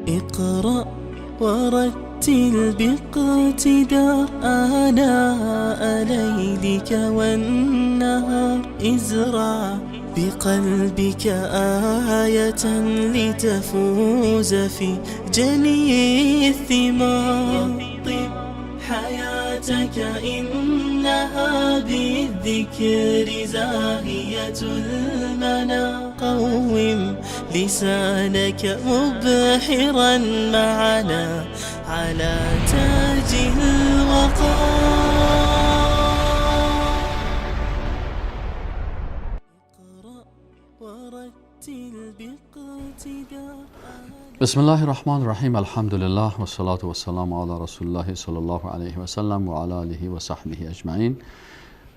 اقرأ ورتل باقتدار آناء ليلك والنهار. ازرع بقلبك آية لتفوز في جني الثمار. طب حياتك إنها بالذكر زاهية المنى. قوم لسانك مبحرا معنا على تاج الوقار. اقرأ ورتل باقتدار. بسم الله الرحمن الرحیم. الحمد لله و الصلاة و السلام علی رسول الله صلی الله علیه و سلم و علی آله و صحبه اجمعین.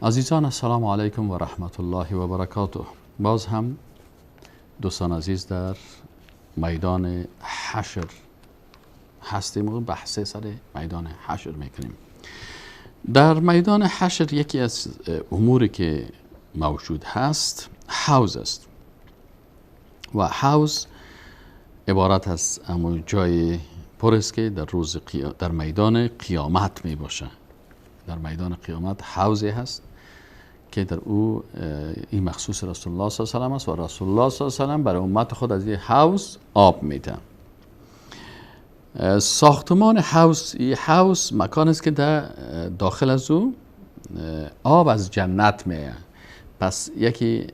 عزیزان السلام علیکم و رحمت الله و برکاته. باز هم دوستان عزیز در میدان حشر هستیم و بحث سر میدان حشر میکنیم. در میدان حشر یکی از اموری که موجود هست حوض است و حوض عبارت از همون جای پر است که در میدان قیامت می باشه. در میدان قیامت حوضی هست که در او این مخصوص رسول الله صلی الله علیه و آله است و رسول الله صلی الله علیه و آله برای امت خود از این حوض آب میده. ساختمان حوض مکان است که در داخل از او آب از جنت میه. پس یکی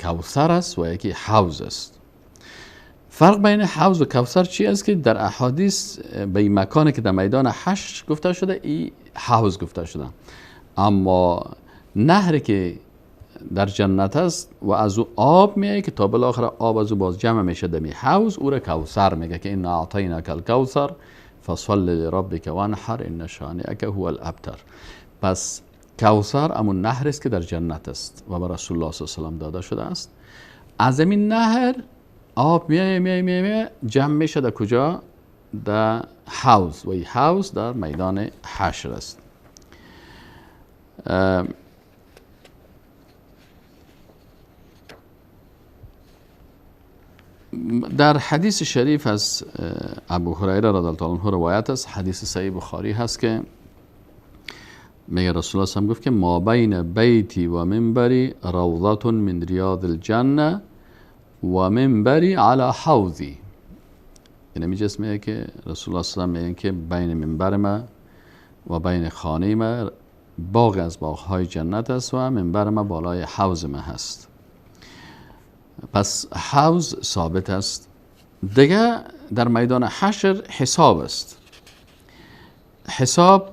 کوثر است و یکی حوض است. فرق بین حوض و کوثر چی است که در احادیث به این مکانی که در میدان حشر گفته شده این حوض گفته شده، اما نهری که در جنت است و از او آب میاد که تا بالاخره آب از او باز جمع میشه در حوض، او را کوثر میگه که ان اعطیناک الکوثر فصل لربک وانحر ان شانئک هو الابتر. پس کوثر همون نهر است که در جنت است و به رسول الله صلی الله علیه و آله داده شده است. از این نهر آب میای جمع میشه در کجا؟ در حوض و این حوض در میدان حشر است. در حدیث شریف از ابو هریره رضی الله عنه روایت است، حدیث صحیح بخاری هست که میگه رسول الله صلی الله علیه و آله گفت که ما بین بیتی و منبری روضة من ریاض الجنه و منبری علی حوضی. یعنی میگه که رسول الله صلی الله علیه و آله میگه که بین منبر ما و بین خانه ما باغ از باغهای جنت است و منبر ما بالای حوض ما هست. پس حوض ثابت است. دیگه در میدان حشر حساب است. حساب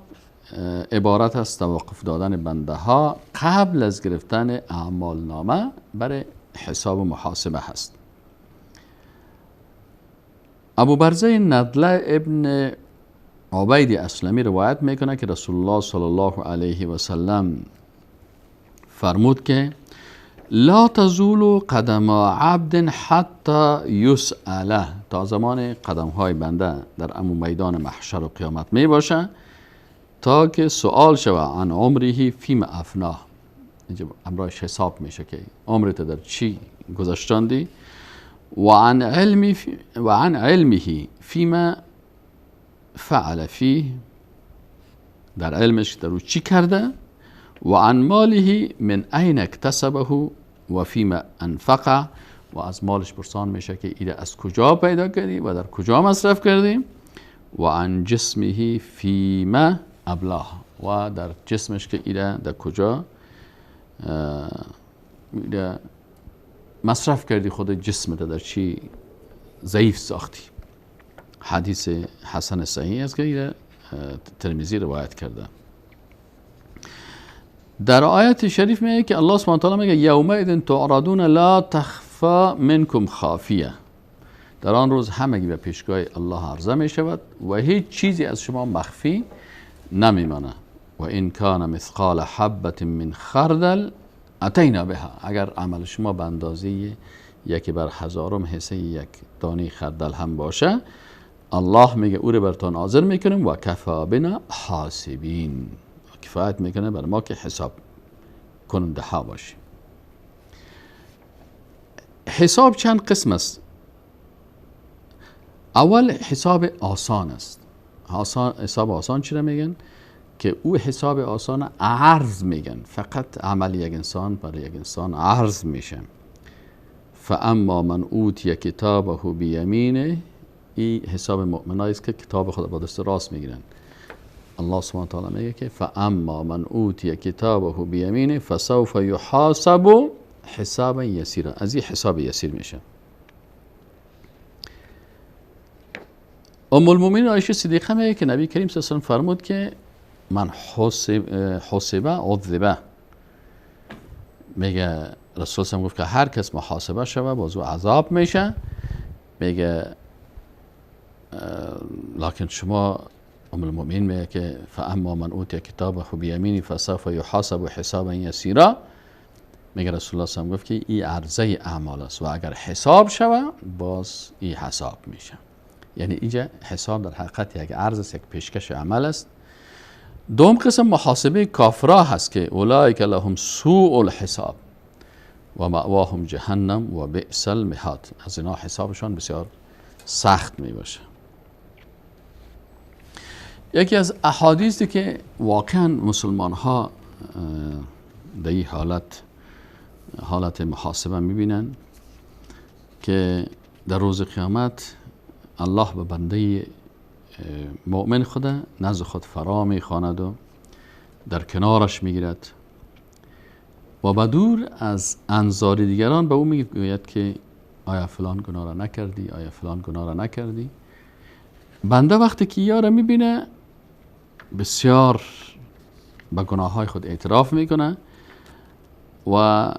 عبارت است توقف دادن بنده ها قبل از گرفتن اعمال نامه برای حساب و محاسبه هست. ابو برزه ندله ابن عبید اسلمی روایت میکنه که رسول الله صلی الله علیه و سلم فرمود که لا تزول قدم عبد حتی یسأله، تا زمان قدم های بنده در امو میدان محشر و قیامت می باشه تا که سؤال شود عن عمره فیم افناه. اینجا امرایش حساب میشه که عمرت در چی گذاشتاندی و عن علمه فیما فعل فیه، در علمش در او چی کرده، و عن ماله من این اکتسبه و فیما انفقه، و از مالش پرسان میشه که ایده از کجا پیدا کردی و در کجا مصرف کردی، و عن جسمه فیما ابلاه، و در جسمش که ایده در کجا مصرف کردی، خود جسمت در چی ضعیف ساختی. حدیث حسن صحیح است که ترمذی روایت کرده. در آیت شریف میگه که الله سبحانه و تعالی میگه یومئذ تعرضون لا تخفى منکم خافیه. در آن روز همگی به پیشگاه الله عرضه می شود و هیچ چیزی از شما مخفی نمیمانه. و این کان مثقال حبة من خردل اتینا بها، اگر عمل شما به اندازه یکی بر هزارم حصه یک دانه خردل هم باشه، الله میگه او رو برتان حاضر میکنیم و کفا بنا حاسبین، کفایت میکنه بر ما که حساب کننده ها باشیم. حساب چند قسم است. اول حساب آسان است. حساب آسان چی را میگن؟ که او حساب آسان عرض میگن، فقط عمل یک انسان برای یک انسان عرض میشه. فاما من اوتی کتابه بیمینه، این حساب مؤمنایی است که کتاب خود با دست راست میگیرن. الله سبحانه و تعالی میگه که فاما من اوتی کتابه بیمینه فسوف یحاسب حسابا یسیرا، از این حساب یسیر میشه. ام المؤمنین عایشه صدیقه میگه که نبی کریم صلی الله علیه و آله فرمود که من حسبه عذبه، میگه رسول الله گفت که هر کس محاسبه شوه باز او عذاب میشه. میگه لکن شما ام المؤمنین میگه که فاما من اوتی کتابه بیمینی فسوف یحاسب حسابا یسیرا، میگه رسول الله صلی الله علیه و گفت که این عرضه اعمال است و اگر حساب شوه باز این حساب میشه. یعنی اینجا حساب در حقیقت یک عرض است، یک پیشکش عمل است. دوم قسم محاسبه کافرا هست که اولئک لهم سوء الحساب و مأواهم جهنم و بئس المهاد، از اینا حسابشان بسیار سخت می باشه. یکی از احادیثی که واقعا مسلمان ها در این حالت محاسبه می بینن که در روز قیامت الله به بنده مؤمن خود نزد خود فرا می خواند و در کنارش می گیرد و بدور از انظار دیگران به او می گوید که آیا فلان گناه را نکردی، آیا فلان گناه را نکردی. بنده وقتی که یا را می بینه بسیار به گناه های خود اعتراف می کنه و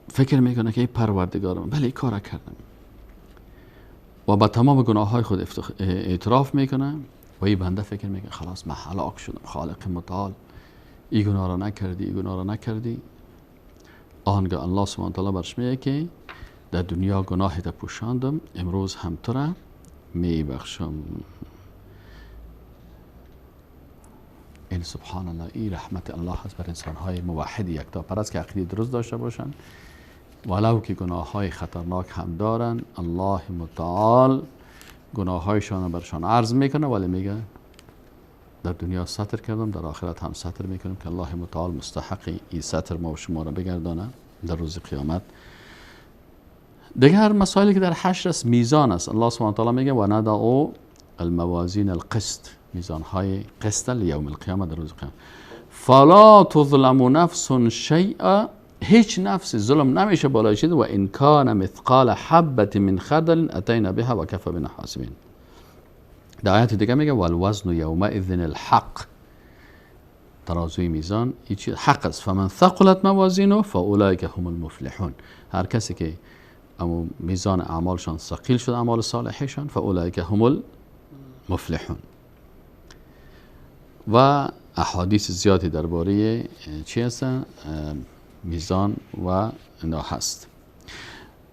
فکر می کنه که ای پروردگارم بله کار را کردم و با تمام گناه های خود اعتراف میکنه و این بنده فکر میکنه خلاص من هلاک شدم، خالق متعال این گناه را نکردی، این گناه را نکردی. آنگاه الله سبحانه و تعالی برش میگه که در دنیا گناهت پوشاندم، امروز هم تو را میبخشم. این سبحان الله، این رحمت الله هست بر انسان های موحد یکتا پرست که عقیده درست داشته باشن، ولو که گناه های خطرناک هم دارن الله متعال گناه هایشان برشان عرض میکنه، ولی میگه در دنیا ستر کردم در آخرت هم ستر میکنم که الله متعال مستحق این ستر ما و شما را بگردانه در روز قیامت. دیگر مسائلی که در حشر است میزان است. الله سبحانه و تعالی میگه و ندعو الموازین القسط، میزان های قسط لیوم القیامه، در روز قیامت. فلا تظلم نفس شیئا، هیچ نفس ظلم نمیشه بالای شد و ان کان مثقال حبه من خردل اتینا بها و کفى بنا حاسبین. در آیت دیگه میگه والوزن یومئذ الحق، ترازوی میزان این چیز حق است. فمن ثقلت موازینه فاولئک هم المفلحون، هر کسی که میزان اعمالشان ثقیل شد اعمال صالحشان فاولئک هم المفلحون. و احادیث زیادی درباره چی هست میزان و اینا هست.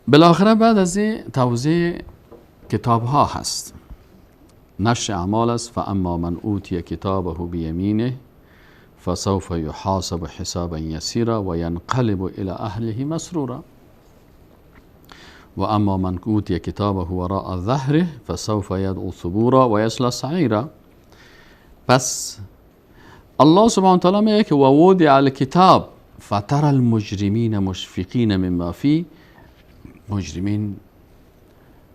بالاخره بعد از این توضیح کتاب ها هست. نشر اعمال است. فاما من اوتی کتابه بیمینه فسوف یحاسب حسابا یسیرا و ینقلب الى اهله مسرورا و اما من اوتی کتابه وراء ظهره فسوف یدعو ثبورا و یصلی سعیرا. پس الله سبحانه و تعالی میگه که و وضع الکتاب فترى المجرمین مشفقین مما فی، مجرمین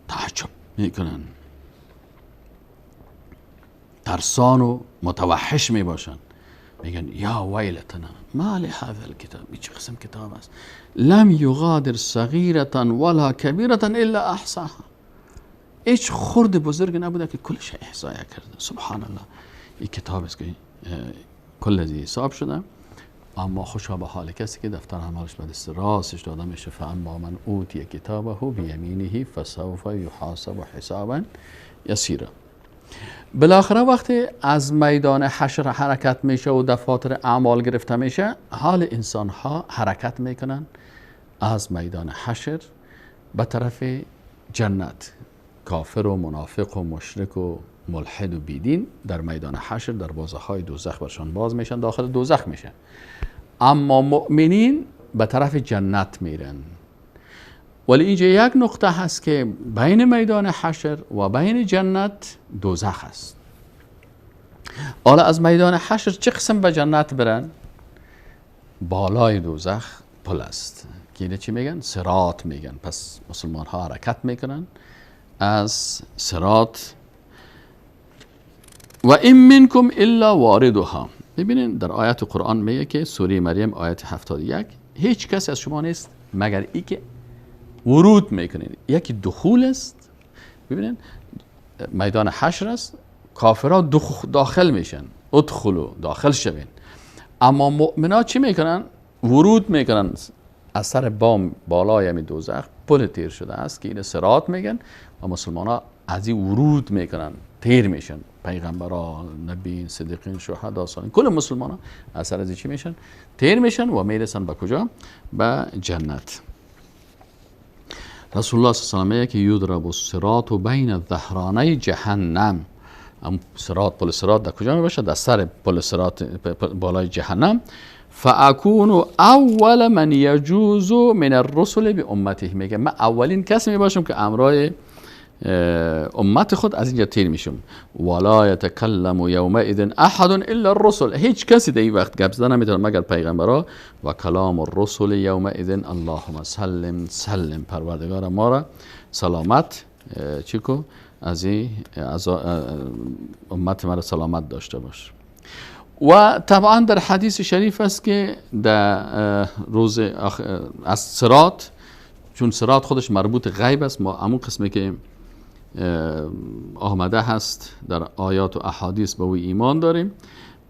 تعجب میکنن، ترسان و متوحش میباشن، میگن یا ویلتنا ما لهذا الكتاب، این چه قسم کتاب است، لم یغادر صغیرة ولا کبیرة الا احصاها، هیچ خرد بزرگ نبوده که کلش احصا کرده. سبحان الله، این کتاب است که کل از حساب شده. اما خوشا به حال کسی که دفتر اعمالش به دست راستش داده میشه. فاما من اوتی کتابه بیمینه فسوف یحاسب حسابا یسیرا. بالاخره وقتی از میدان حشر حرکت میشه و دفاتر اعمال گرفته میشه، حال انسان ها حرکت میکنن از میدان حشر به طرف جنت. کافر و منافق و مشرک و ملحد و بیدین در میدان حشر دروازه های دوزخ برشان باز میشن، داخل دوزخ میشن. اما مؤمنین به طرف جنت میرن. ولی اینجا یک نقطه هست که بین میدان حشر و بین جنت دوزخ است. حالا از میدان حشر چه قسم به جنت برن؟ بالای دوزخ پل است که اینه چی میگن؟ صراط میگن. پس مسلمان ها حرکت میکنن از صراط. و این منکم الا واردها. ببینین در آیت قرآن میگه که سوره مریم آیت 71 هیچ کسی از شما نیست مگر ای که ورود میکنین. یکی دخول است. ببینین میدان حشر است، کافرها داخل میشن، ادخلوا داخل شوین. اما مؤمنان چی میکنن؟ ورود میکنن از سر بام بالای همین دوزخ پل تیر شده است که این صراط میگن و مسلمان ها از این ورود میکنن، تیر میشن. پیغمبران، نبیین، صدیقین، شهدا، صالحین، کل مسلمان ها از سر از چی میشن؟ تیر میشن و میرسن به کجا؟ به جنت. رسول الله صلی الله علیه و آله که یضرب الصراط بین الظهرانی جهنم. صراط، پل صراط در کجا میباشه؟ در سر پل صراط بالای جهنم. فاکون اول من یجوز من الرسل به امته. میگه من اولین کسی میباشم که امرای امت خود از اینجا تیر میشم. ولا یتکلم یومئذ احد الا الرسل. هیچ کسی در این وقت گپ زدن نمیتونه مگر پیغمبرا. و کلام الرسل یومئذ اللهم سلم سلم. پروردگار ما را سلامت چیکو از امت ما را سلامت داشته باش. و طبعا در حدیث شریف است که در روز از صراط، چون صراط خودش مربوط غیب است، ما همون قسمی که آمده هست در آیات و احادیث به او ایمان داریم.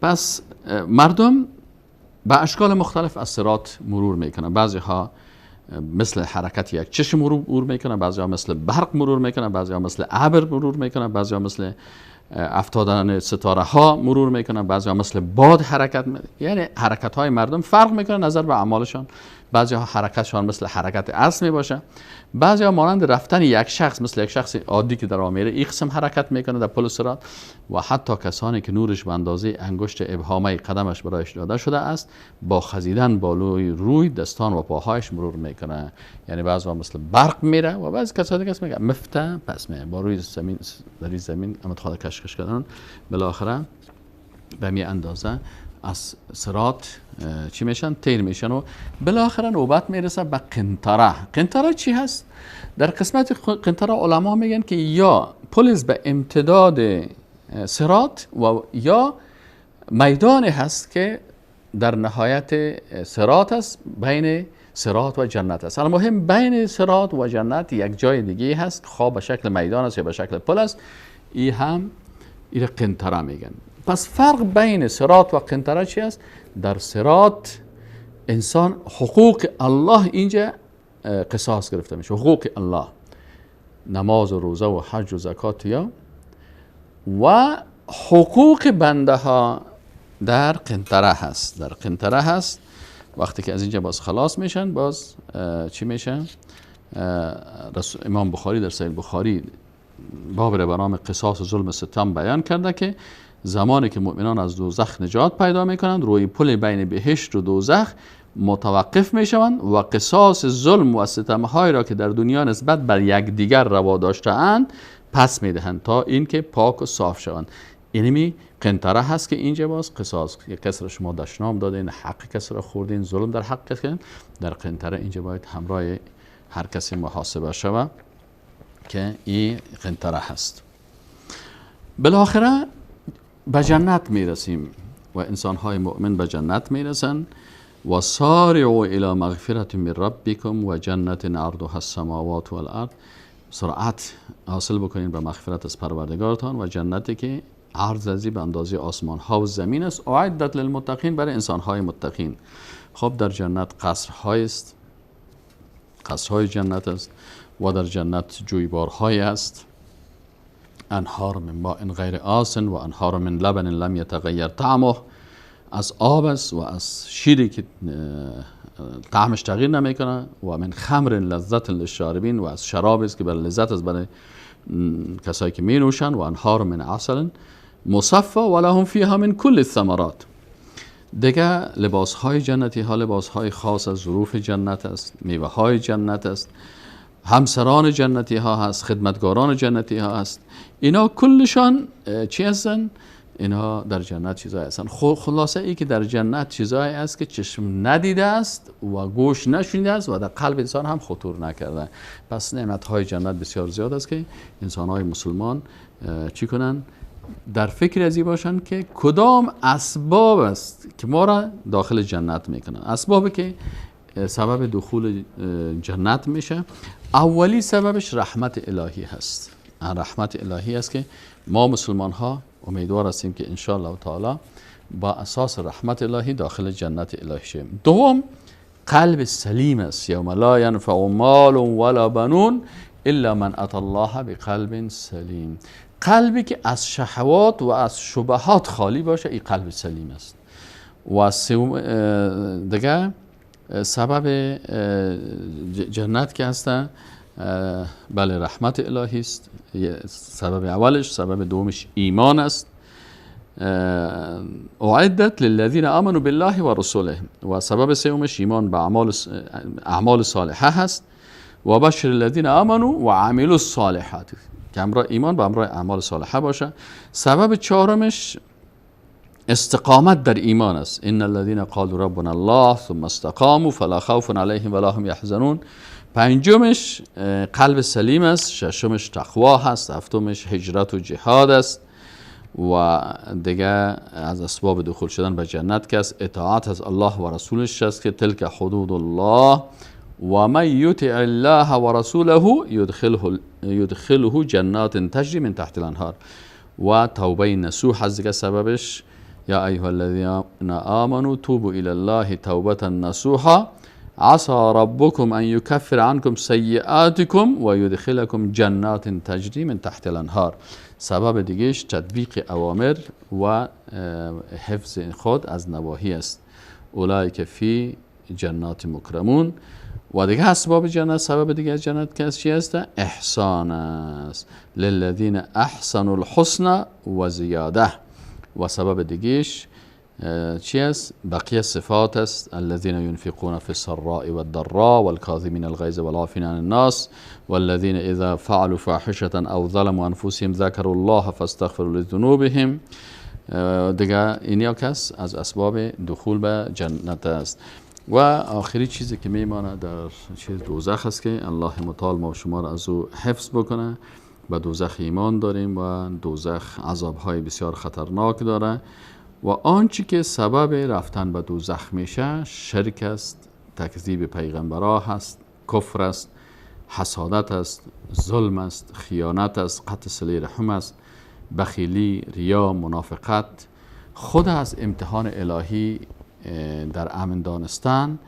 پس مردم به اشکال مختلف از صراط مرور میکنن. بعضی ها مثل حرکت یک چشم مرور میکنن، بعضی ها مثل برق مرور میکنن، بعضی ها مثل ابر مرور میکنن، بعضی ها مثل افتادن ستاره ها مرور میکنن، بعضی ها مثل باد حرکت یعنی حرکت های مردم فرق میکنه نظر به اعمالشان. بعضی ها حرکتشان مثل حرکت اصل میباشه، بعضی ها مانند رفتن یک شخص، مثل یک شخص عادی که در راه میره این قسم حرکت میکنه در پل صراط. و حتی کسانی که نورش به اندازه انگشت ابهامه قدمش برایش داده شده است با خزیدن بالای روی دستان و پاهایش مرور میکنه. یعنی بعضی ها مثل برق میره و بعضی کسانی که میگه مفته پس میره با روی زمین، در زمین اما خود کشکش کردن بالاخره به می اندازه از صراط چی میشن؟ تیر میشن و بالاخره نوبت میرسه به قنطره. قنطره چی هست؟ در قسمت قنطره علما میگن که یا پل به امتداد صراط و یا میدانی هست که در نهایت صراط است، بین صراط و جنت است. المهم بین صراط و جنت یک جای دیگه هست، خواه به شکل میدان است یا به شکل پل است. این هم این قنطره میگن. پس فرق بین صراط و قنطره چی است؟ در صراط انسان حقوق الله اینجا قصاص گرفته میشه، حقوق الله، نماز و روزه و حج و زکات یا و حقوق بنده ها در قنطره هست. در قنطره هست وقتی که از اینجا باز خلاص میشن باز چی میشن؟ امام بخاری در صحیح بخاری باب را به نام قصاص و ظلم ستم بیان کرده که زمانی که مؤمنان از دوزخ نجات پیدا میکنند روی پل بین بهشت و دوزخ متوقف میشوند و قصاص ظلم و ستم‌های را که در دنیا نسبت بر یکدیگر روا داشته‌اند پس میدهند تا اینکه پاک و صاف شوند. اینمی قنطره هست که اینجا باز قصاص، یک کس را شما دشنام دادین، حق کس را خوردین، ظلم در حق کس کردین، در قنطره اینجا باید همراه هر کسی محاسبه شود که این قنطره هست. بالاخره به جنت میرسیم و انسان‌های مؤمن به جنت میرسن. و سارعوا الی مغفرة من ربکم و جنت عرضها السماوات والارض. سرعت حاصل بکنین به مغفرت از پروردگارتان و جنتی که عرض ازی به اندازه آسمان ها و زمین است، اعدت للمتقین، برای انسان‌های متقین. خب در جنت قصرهای است، قصرهای جنت است و در جنت جویبارهای است، انهار من ماء غیر آسن و انهار من لبن لم یتغیر طعمه. از آب است و از شیری که طعمش تغییر نمیکنه و من خمر لذت للشاربین و از شراب است که بر لذت است برای کسایی که می نوشن. و انهار من عسل مصفى و لهم فیها من کل الثمرات. دیگه لباس های جنتی ها لباس های خاص از ظروف جنت است، میوه های جنت است همسران جنتی ها هست، خدمتگاران جنتی ها هست. اینا کلشان چی هستن؟ اینها در جنت چیزایی هستن. خلاصه ای که در جنت چیزایی است که چشم ندیده است و گوش نشنیده است و در قلب انسان هم خطور نکرده. پس نعمت های جنت بسیار زیاد است که انسان های مسلمان چی کنن؟ در فکر ازی باشن که کدام اسباب است که ما را داخل جنت میکنن. اسبابی که سبب دخول جنت میشه، اولی سببش رحمت الهی هست. رحمت الهی است که ما مسلمان ها امیدوار هستیم که ان شاء الله تعالی با اساس رحمت الهی داخل جنت الهی شیم. دوم قلب سلیم است. یوم لا ینفع مال ولا بنون الا من اتى الله بقلب سلیم. قلبی که از شهوات و از شبهات خالی باشه، این قلب سلیم است. و دیگه سبب جنت که هسته بله رحمت الهی است، سبب اولش. سبب دومش ایمان است. اعدت للذین آمنوا بالله و رسوله. و سبب سومش ایمان به اعمال صالحه هست. و بشر الذین آمنوا و عملوا الصالحات، که همراه ایمان به همراه اعمال صالحه باشه. سبب چهارمش استقامت در ایمان است. ان الذين قالوا ربنا الله ثم استقاموا فلا خوف عليهم ولا هم يحزنون. پنجمش قلب سلیم است. ششمش تقوا هست. هفتمش هجرت و جهاد است. و دیگه از اسباب دخول شدن به جنت که است اطاعت از الله و رسولش است که تلک حدود الله و من یطع الله و رسوله یدخله جنات تجری من تحت الانهار. و توبه نصوح از دیگه سببش یا ایها الذین آمنوا توبوا الی الله توبه نصوحا عسى ربكم ان يكفر عنكم سیئاتكم و یدخلكم جنات تجری من تحت الانهار. سبب دیگهش تطبیق اوامر و حفظ خود از نواهی است. اولئک فی جنات مکرمون. و دیگه اسباب جنت، سبب دیگه از جنت که چی است؟ احسان است. للذین احسنوا الحسن و زیاده. و سبب دیگهش چی است؟ بقیه صفات است. الذين ينفقون في السراء والضراء والكاظمين الغيظ والعافين عن الناس والذين اذا فعلوا فاحشة او ظلموا انفسهم ذكروا الله فاستغفروا لذنوبهم. دیگه اینیا کس از اسباب دخول به جنت است. و آخری چیزی که میمانه در چیز دوزخ است که الله متعال ما و شما را از او حفظ بکنه. به دوزخ ایمان داریم و دوزخ عذابهای بسیار خطرناک داره. و آنچه که سبب رفتن به دوزخ میشه شرک است، تکذیب پیغمبرها هست، کفر است، حسادت است، ظلم است، خیانت است، قطع صله رحم است، بخیلی، ریا، منافقت. خود از امتحان الهی در امن دانستن،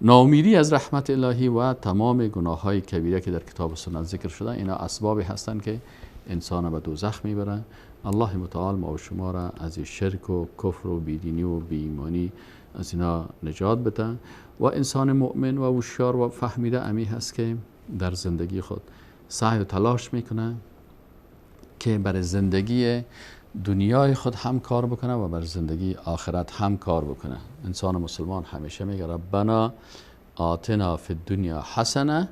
ناامیدی از رحمت الهی و تمام گناه های کبیره که در کتاب و سنت ذکر شده، اینا اسبابی هستند که انسان به دوزخ میبرن. الله متعال ما و شما را از شرک و کفر و بیدینی و بیایمانی از اینا نجات بده. و انسان مؤمن و هوشیار و فهمیده امی هست که در زندگی خود سعی و تلاش میکنه که بر زندگی دنیای خود هم کار بکنه و بر زندگی آخرت هم کار بکنه. انسان مسلمان همیشه میگه ربنا آتنا فی الدنیا حسنه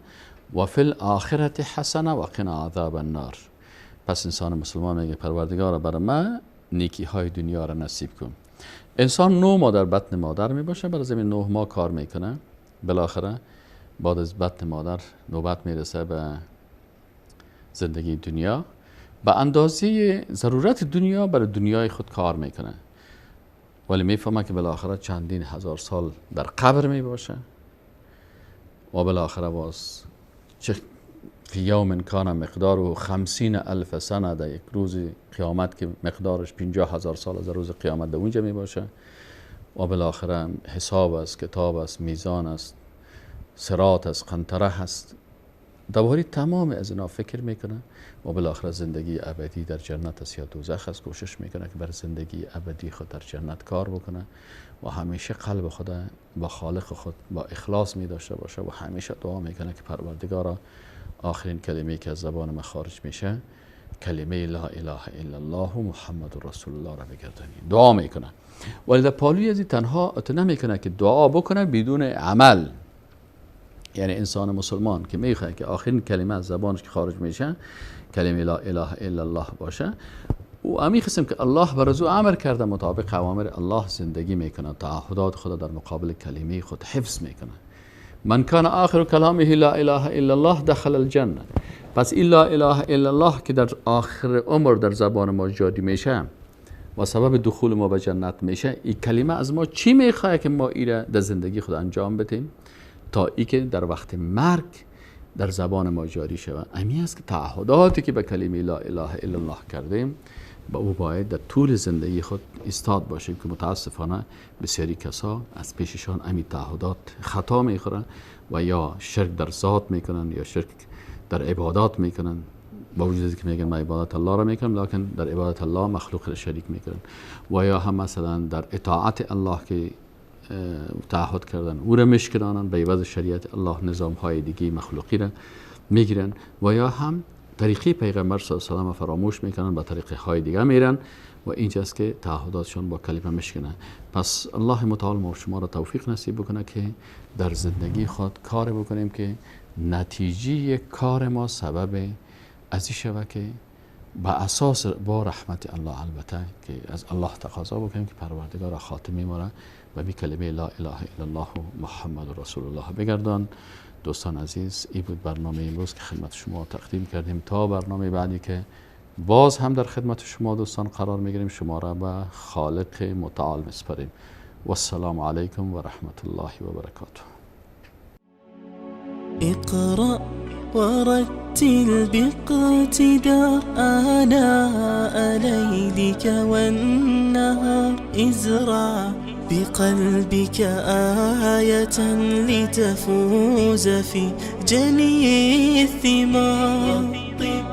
و فی الاخرت حسنه و قنا عذاب النار. پس انسان مسلمان میگه پروردگار برای من نیکی های دنیا را نصیب کن. انسان 9 ماه در بطن مادر میباشه، برای زمین 9 ماه کار میکنه. بالاخره بعد از بطن مادر نوبت میرسه به زندگی دنیا. به اندازه ضرورت دنیا برای دنیای خود کار میکنه، ولی میفهمه که بالاخره چندین هزار سال در قبر میباشه و بالاخره باز چه فی یوم کان مقداره 50,000 سنه، در یک روز قیامت که مقدارش 50,000 سال از روز قیامت در اونجا میباشه. و بالاخره حساب است، کتاب است، میزان است، صراط است، قنطره هست. دوباره تمام از اینا فکر میکنه و بالاخره زندگی ابدی در جنت است یا دوزخ است. کوشش میکنه که بر زندگی ابدی خود در جنت کار بکنه و همیشه قلب خود با خالق خود با اخلاص می داشته باشه و همیشه دعا میکنه که پروردگارا آخرین کلمه که از زبان من خارج میشه کلمه لا اله الا الله محمد رسول الله را بگردانی. دعا میکنه. ولی در پالوی ازی تنها نمیکنه که دعا بکنه بدون عمل. یعنی انسان مسلمان که میخواد که آخرین کلمه از زبانش که خارج میشه کلمه لا اله الا الله باشه، و امی قسم که الله بر او امر کرده مطابق اوامر الله زندگی میکنه، تعهدات خود در مقابل کلمه خود حفظ میکنه. من کان آخر کلامه لا اله الا الله دخل الجنه. پس این لا اله الا الله که در آخر عمر در زبان ما جاری میشه و سبب دخول ما به جنت میشه، این کلمه از ما چی میخواد که ما ایره در زندگی خود انجام بدیم تا ای که در وقت مرگ در زبان ما جاری شود. امی است که تعهداتی که به کلمه لا اله الا الله کردیم با او باید در طول زندگی خود استاد باشیم که متاسفانه بسیاری کسا از پیششان امی تعهدات خطا میخورن و یا شرک در ذات میکنن یا شرک در عبادات میکنن، با وجودی که میگن ما عبادت الله را میکنم لکن در عبادت الله مخلوق را شریک میکنن، و یا هم مثلا در اطاعت الله که تعهد کردن او را مشکنانن به عوض شریعت الله نظام های دیگه مخلوقی را میگیرن، و یا هم طریقی پیغمبر صلی الله علیه و آله فراموش میکنن به طریقه های دیگه میرن و اینجاست که تعهداتشون با کلمه مشکنه. پس الله متعال ما شما را توفیق نصیب بکنه که در زندگی خود کار بکنیم که نتیجه کار ما سبب ازی شود که با اساس با رحمت الله البته که از الله تقاضا بکنیم که پروردگار خاتمه ما را و بی کلمه لا اله الا الله محمد رسول الله بگردان. دوستان عزیز، این بود برنامه امروز که خدمت شما تقدیم کردیم. تا برنامه بعدی که باز هم در خدمت شما دوستان قرار میگیریم، شما را به خالق متعال میسپاریم. و السلام علیکم و رحمت الله و برکاته. اقرأ ورتل باقتدار آناء ليلك والنهار ازرع بقلبك آية لتفوز في جني الثمار. طب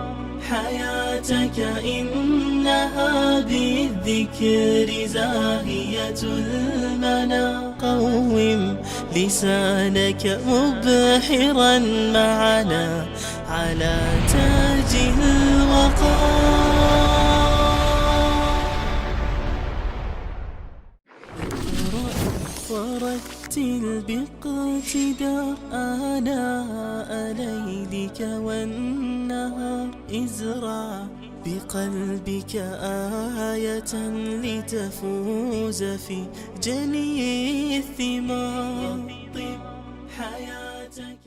حياتك إنها بالذكر زاهية المنى. قوم لسانك مبحرا معنا على تاج الوقار. ورتل باقتدار آناء ليلك والنهار ازرع بقلبك آية لتفوز في جني الثمار. طب حياتك